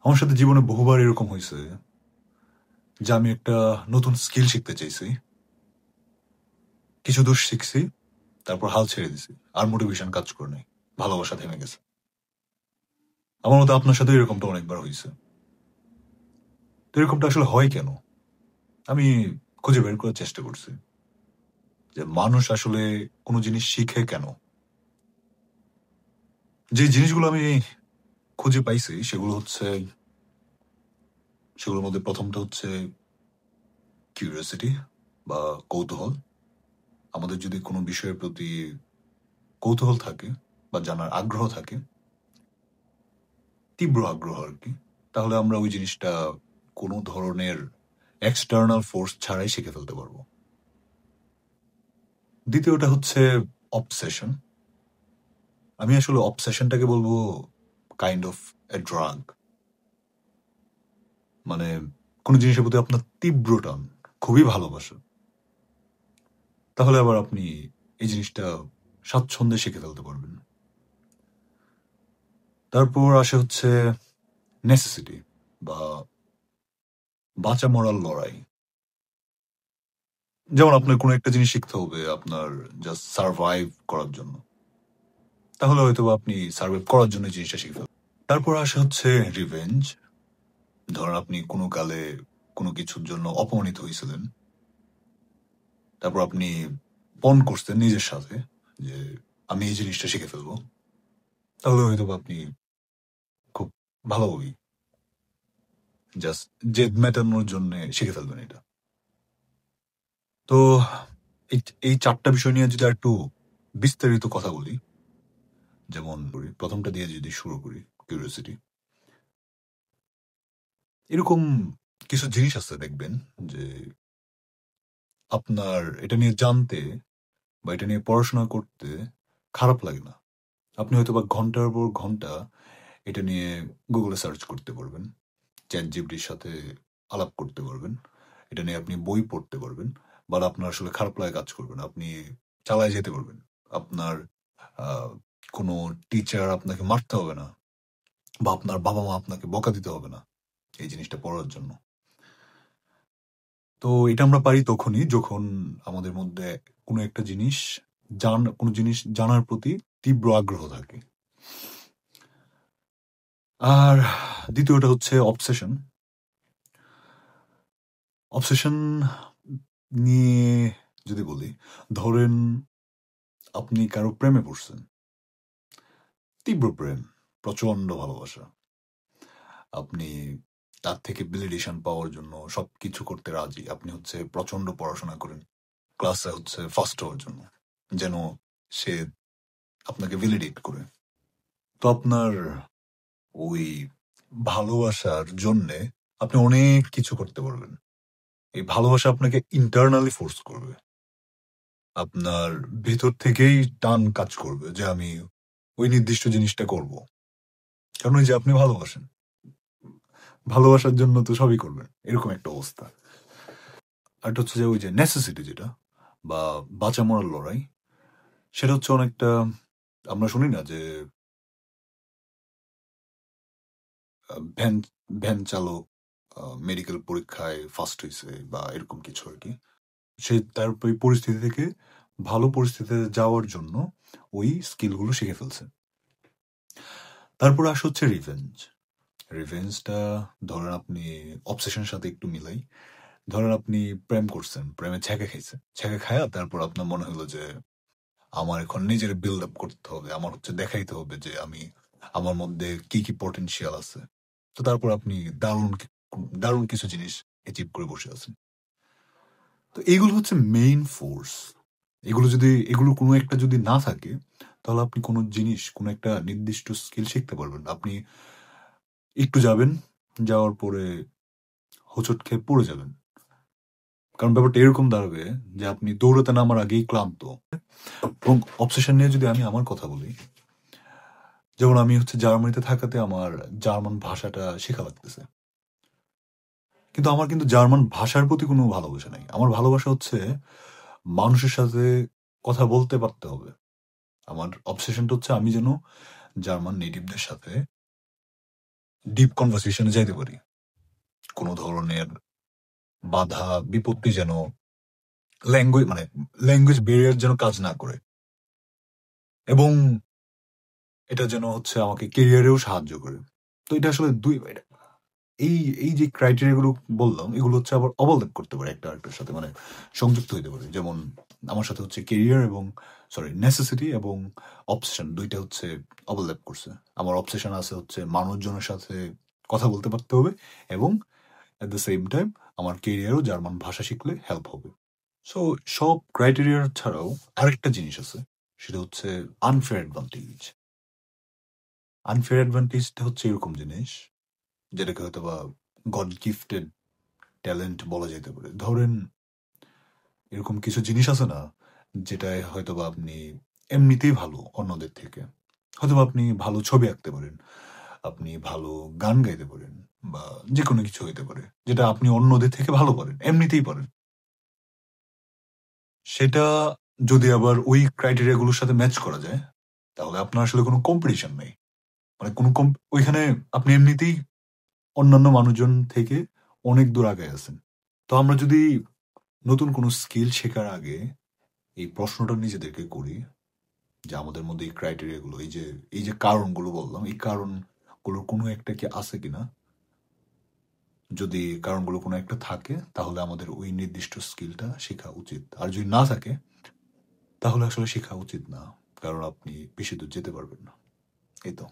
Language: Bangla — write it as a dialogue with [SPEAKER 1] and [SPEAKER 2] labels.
[SPEAKER 1] আমার সাথে জীবনে বহুবার এরকম হয়েছে যে আমি একটা নতুন স্কিল শিখতে চাইছি, কিছু দূর শিখছি, তারপর হাল ছেড়ে দিছি, আর মোটিভেশন কাজ করে নাই, ভালোবাসা থেমে গেছে। আমার মতো আপনার সাথে এরকমটা অনেকবার হয়েছে। তো এরকমটা আসলে হয় কেন? আমি খুঁজে বের করার চেষ্টা করছি যে মানুষ আসলে কোনো জিনিস শিখে কেন। যে জিনিসগুলো আমি খুঁজে পাইছি সেগুলোর মধ্যে প্রথমটা হচ্ছে কিউরিওসিটি বা কৌতূহল। আমাদের যদি কোনো বিষয়ের প্রতি কৌতূহল থাকে বা জানার আগ্রহ থাকে, তীব্র আগ্রহ আর কি, তাহলে আমরা ওই জিনিসটা কোনো ধরনের এক্সটার্নাল ফোর্স ছাড়াই শিখে ফেলতে পারবো। দ্বিতীয়টা হচ্ছে অবসেশন। আমি আসলে অবসেশনটাকে বলবো কাইন্ড অফ এ ড্রাগ। মানে কোনো জিনিসের প্রতি আপনার তীব্র টান, খুবই ভালোবাসা, তাহলে আবার আপনি এই জিনিসটা স্বাচ্ছন্দ্যে শিখে ফেলতে পারবেন। তারপর আসে হচ্ছে নেসেসিটি বা বাঁচা মরার লড়াই। যেমন আপনার কোনো একটা জিনিস শিখতে হবে আপনার জাস্ট সার্ভাইভ করার জন্য, তাহলে হয়তো আপনি সার্ভাইভ করার জন্য এই জিনিসটা শিখে ফেলবেন। তারপর আসে হচ্ছে রিভেঞ্জ। ধরেন আপনি কোনো কালে কোনো কিছুর জন্য অপমানিত হয়েছিলেন, তারপর আপনি পণ করছেন নিজের সাথে যে আমি এই জিনিসটা শিখে ফেলবো, তাহলে হয়তো আপনি খুব ভালোভাবেই জাস্ট জেদ মেটানোর জন্য শিখে ফেলবেন এটা। তো এই এই চারটা বিষয় নিয়ে যদি একটু বিস্তারিত কথা বলি, যেমন প্রথমটা দিয়ে যদি শুরু করি, কিউরিওসিটি। এরকম কিছু জিনিস আছে দেখবেন যে আপনার এটা নিয়ে জানতে বা এটা নিয়ে পড়াশোনা করতে খারাপ লাগে না। আপনি হয়তো বা ঘন্টার পর ঘন্টা এটা নিয়ে গুগলে সার্চ করতে পারবেন, চ্যাট জিপিটির সাথে আলাপ করতে পারবেন, এটা নিয়ে আপনি বই পড়তে পারবেন, বা আপনার আসলে খারাপ লাগে কাজ করবে না, আপনি চালায় যেতে পারবেন। আপনার আহ, কোনো টিচার আপনাকে মারতে হবে না, বা আপনার বাবা মা আপনাকে বকা দিতে হবে না এই জিনিসটা পড়ার জন্য। তো এটা আমরা পারি তখনই যখন আমাদের মধ্যে কোনো জিনিস জানার প্রতি তীব্র আগ্রহ থাকে। আর দ্বিতীয়টা হচ্ছে অবসেশন। অবসেশন নিয়ে যদি বলি, ধরেন আপনি কারো প্রেমে পড়ছেন, তীব্র প্রেম, প্রচন্ড ভালোবাসা, আপনি তার থেকে ভ্যালিডেশন পাওয়ার জন্য সবকিছু করতে রাজি। আপনি হচ্ছে প্রচন্ড পড়াশোনা করেন ক্লাসে হচ্ছে ফার্স্ট হওয়ার জন্য, যেন সে আপনাকে ভ্যালিডেট করে। তো আপনার ওই ভালোবাসার জন্যে আপনি অনেক কিছু করতে পারবেন। এই ভালোবাসা আপনাকে ইন্টারনালি ফোর্স করবে, আপনার ভেতর থেকেই টান কাজ করবে যে আমি ওই নির্দিষ্ট জিনিসটা করব, কারণ ওই যে আপনি ভালোবাসেন, ভালোবাসার জন্য তো সবই করবেন, এরকম একটা অবস্থা। আর এটা হচ্ছে যে ওই যে নেসেসিটি যেটা, বা বাঁচা মরার লড়াই, সেটা হচ্ছে অনেকটা, আমরা শুনি না যে ভ্যান ভ্যান চালক মেডিকেল পরীক্ষায় ফার্স্ট হয়েছে বা এরকম কিছু আর কি, সে তার ওই পরিস্থিতি থেকে ভালো পরিস্থিতিতে যাওয়ার জন্য ওই স্কিলগুলো শিখে ফেলছে। তারপর আসে হচ্ছে রিভেঞ্জ। রিভেঞ্জটা ধরেন আপনি অবসেশনের সাথে একটু মিলাই। ধরেন আপনি প্রেম করছেন, প্রেমে ছ্যাঁকা খাইছে, ছ্যাঁকা খায়া তারপর আপনার মনে হলো যে আমার এখন নিজের বিল্ড আপ করতে হবে, আমার হচ্ছে দেখাইতে হবে যে আমার মধ্যে কি কি পটেনশিয়াল আছে। তো তারপর আপনি দারুণ কিছু জিনিস অ্যাচিভ করে বসে আছেন। তো এইগুলো হচ্ছে মেইন ফোর্স। এগুলো কোনো একটা যদি না থাকে, তাহলে আপনি কোনো একটা নির্দিষ্ট স্কিল শিখতে পারবেন না। আপনি একটু যাবেন, যাওয়ার পরে হোঁচট খেয়ে পড়ে যাবেন। কারণ ব্যাপারটা এরকম দাঁড়াবে যে আপনি দৌড়াতে নামার আগেই ক্লান্ত। এবং অবসেশন নিয়ে যদি আমি আমার কথা বলি, যেমন আমি হচ্ছে জার্মানিতে থাকাতে আমার জার্মান ভাষাটা শেখা লাগতেছে, কিন্তু আমার কিন্তু জার্মান ভাষার প্রতি কোনো ভালোবাসা নাই। আমার ভালোবাসা হচ্ছে মানুষের সাথে কথা বলতে পারতে হবে। আমার অবসেশনটা হচ্ছে আমি যেন জার্মান নেটিভদের সাথে ডিপ কনভারসেশনে যাইতে পারি। কোনো ধরনের বাধা বিপত্তি যেন ল্যাঙ্গুয়েজ ব্যারিয়ার যেন কাজ না করে, এবং এটা যেন হচ্ছে আমাকে কেরিয়ারেও সাহায্য করে। তো এটা আসলে এই এই যে ক্রাইটেরিয়া গুলো বললাম, এগুলো হচ্ছে আবার ওভারল্যাপ করতে পারে একটা আরেকটার সাথে, মানে সংযুক্ত হইতে পারে। যেমন আমার সাথে হচ্ছে কেরিয়ার এবং নেসেসিটি এবং অবসেশন দুইটা হচ্ছে ওভারল্যাপ করছে। আমার অবসেশন আছে হচ্ছে মানুষজনের সাথে কথা বলতে পারতে হবে, এবং এট দ্য সেম টাইম আমার কেরিয়ারও জার্মান ভাষা শিখলে হেল্প হবে। সো সব ক্রাইটেরিয়া ছাড়াও আরেকটা জিনিস আছে, সেটা হচ্ছে আনফেয়ার অ্যাডভান্টেজ। আনফেয়ার অ্যাডভান্টেজটা হচ্ছে এরকম জিনিস যেটাকে হয়তো বা গড গিফটেড ট্যালেন্ট বলা যেতে পারে। ধরেন এরকম কিছু জিনিস আছে না, যেটায় হয়তোবা আপনি এমনিতেই ভালো অন্যদের থেকে। হয়তোবা আপনি ভালো ছবি আঁকতে পারেন, আপনি ভালো গান গাইতে পারেন, বা যেকোনো কিছু হইতে পারে যেটা আপনি অন্যদের থেকে ভালো পারেন, এমনিতেই পারেন। সেটা যদি আবার ওই ক্রাইটেরিয়া গুলোর সাথে ম্যাচ করা যায়, তাহলে আপনার আসলে কোনো কম্পিটিশন নেই। মানে কোনো ওইখানে আপনি এমনিতেই অন্যান্য মানুষজন থেকে অনেক দূর আগায় আছেন। তো আমরা যদি নতুন কোনো স্কিল শেখার আগে এই প্রশ্নটা নিজেদেরকে করি যে আমাদের মধ্যে এই ক্রাইটেরিয়া গুলো, এই যে কারণগুলো বললাম, এই কারণগুলোর কোনো একটা কি আছে কিনা। যদি কারণগুলো কোনো একটা থাকে, তাহলে আমাদের ওই নির্দিষ্ট স্কিলটা শেখা উচিত। আর যদি না থাকে, তাহলে আসলে শেখা উচিত না, কারণ আপনি বেশি দূর যেতে পারবেন না। এই তো।